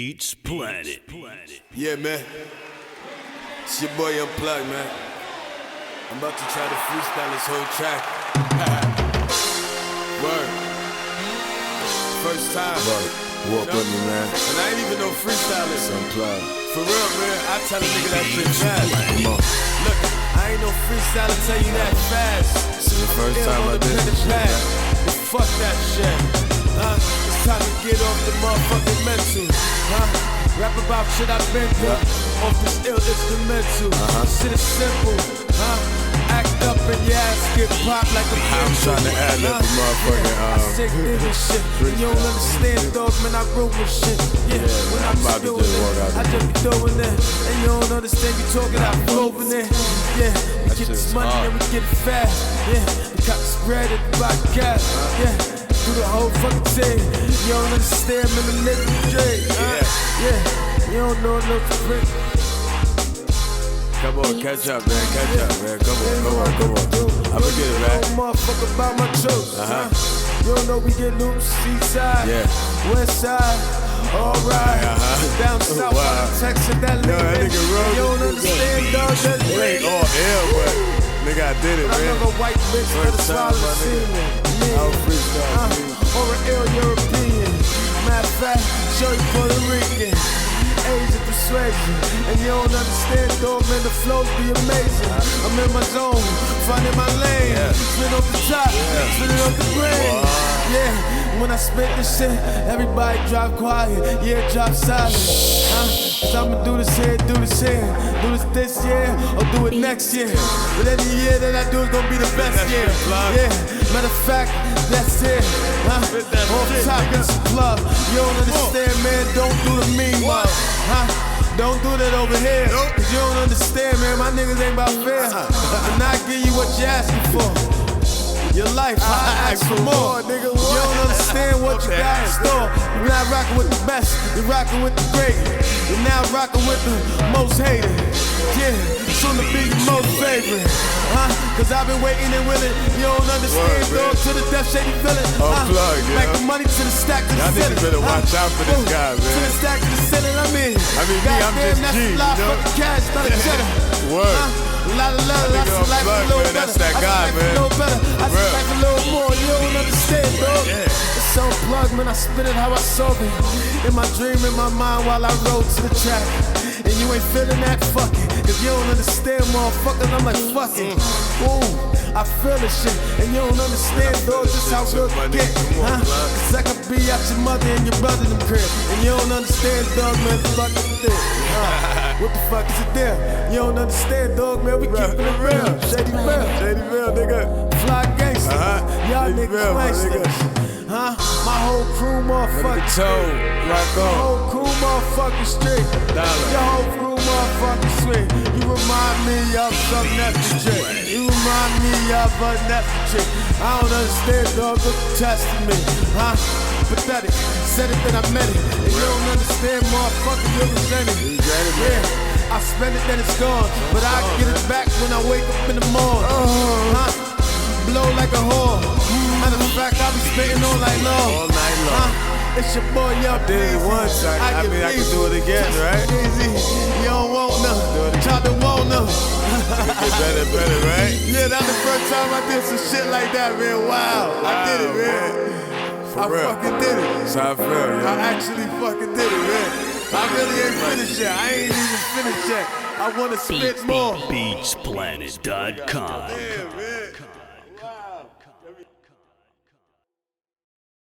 Beats Planet. Yeah, man. It's your boy Unplug, man. I'm about to try to freestyle this whole track. Word. First time. Word. Walk with me, man. And I ain't even no freestylist. Unplug. For real, man. I tell a nigga that shit fast. Come on. Look, I ain't no freestyler, tell you that fast. This is the first time I did this shit, man. But fuck that shit. It's time to get off the motherfucking mental. Rap about shit I've been through. Off this ill instrumental. Shit is simple. Act up and your ass get popped like a I'm trying to add up the motherfucking I sick nigga shit. You don't understand, dog, man, I wrote with shit. Yeah, when I'm about to just walk out I just be throwing that. And you don't understand, you talking out over there. Yeah, we get this money and we get it fast. Yeah, we got this bread at the podcast. Yeah, do the whole fucking thing. You don't understand, man, the nigga Drake. Yeah, you don't know no trick. Come on, catch up, man. Catch up, man. Come on. I'ma get it, man. Motherfucker about my jokes. You don't know we get loops, east side, west side, alright. Down south, Texas, that Yo, that nigga Rose. You don't understand, dog. That ain't all ill, but nigga, I did it, man. Another white bitch for the swallow semen. I'll freestyle, or an ill European. Matter of fact, show you Puerto Rican. Age of persuasion, and you don't understand, dog, man, the flows be amazing. I'm in my zone, finding my lane, spin off the top, spin it off the brain. Yeah, when I spit this shit, everybody drop quiet, drop silent. Cause I'ma do this here, do this year, or do it next year. But any year that I do is gonna be the best year. Yeah, matter of fact, that's it. Off top, it's a plug. You don't understand, man, don't do the mean one. Don't do that over here. Cause you don't understand, man, my niggas ain't about fair. And I give you what you're asking for. Your life, I ask for more. Nigga, you don't understand what you got in store. You're not rocking with the best, you're rocking with the great. You're now rocking with the most hated. Yeah, soon to be your most favorite. Cause I've been waiting and willing. You don't understand, dog, to the death shady feeling. Unplug, making money to the stack to the ceiling. Y'all niggas better watch out for this guy, man. To the stack to the ceiling, I'm in. I mean, me, I'm just that's G, a lot you know? fucking cash, not a cheddar. Word. Lots of life a little better. That's that guy, man. I just like a little more. You don't understand, dog. It's Unplug, man. I spit it how I saw it. In my dream, in my mind, while I rode to the track. And you ain't feeling that, fuck it. Cause you don't understand, motherfucker. I'm like, fuck it. Ooh, I feel this shit. And you don't understand, dog, just how real it get. Cause I could be out your mother and your brother in them crib. And you don't understand, dog, man. Fuck it there. What the fuck is it there? You don't understand, dog, man. We keepin' it real. Shady real, nigga. Fly gangster. Y'all niggas gangsters. My whole crew motherfucking rock on. My whole crew motherfucking straight. Your whole crew motherfucking sweet. You remind me of some nephew trick. You remind me of a nephew trick. I don't understand, dog. Look testing me. Pathetic. Said it, then I meant it. And you don't understand, motherfucker. You're resenting. Yeah, I spend it, then it's gone. But I get it back when I wake up in the morning. Blow like a whore. Matter of fact, I be spitting all night long. All night long. It's your boy, yo, did it once, I mean, I can do it again, right? Easy. You don't want none. Try to want none. Get better, right? Yeah, that's the first time I did some shit like that, man. Wow. I did it, man. I fucking did it. That's how I feel, yo. I actually fucking did it, man. I really ain't finished yet. I ain't even finished yet. I wanna spit more. Beatsplanet.com. Yeah, man. Wow.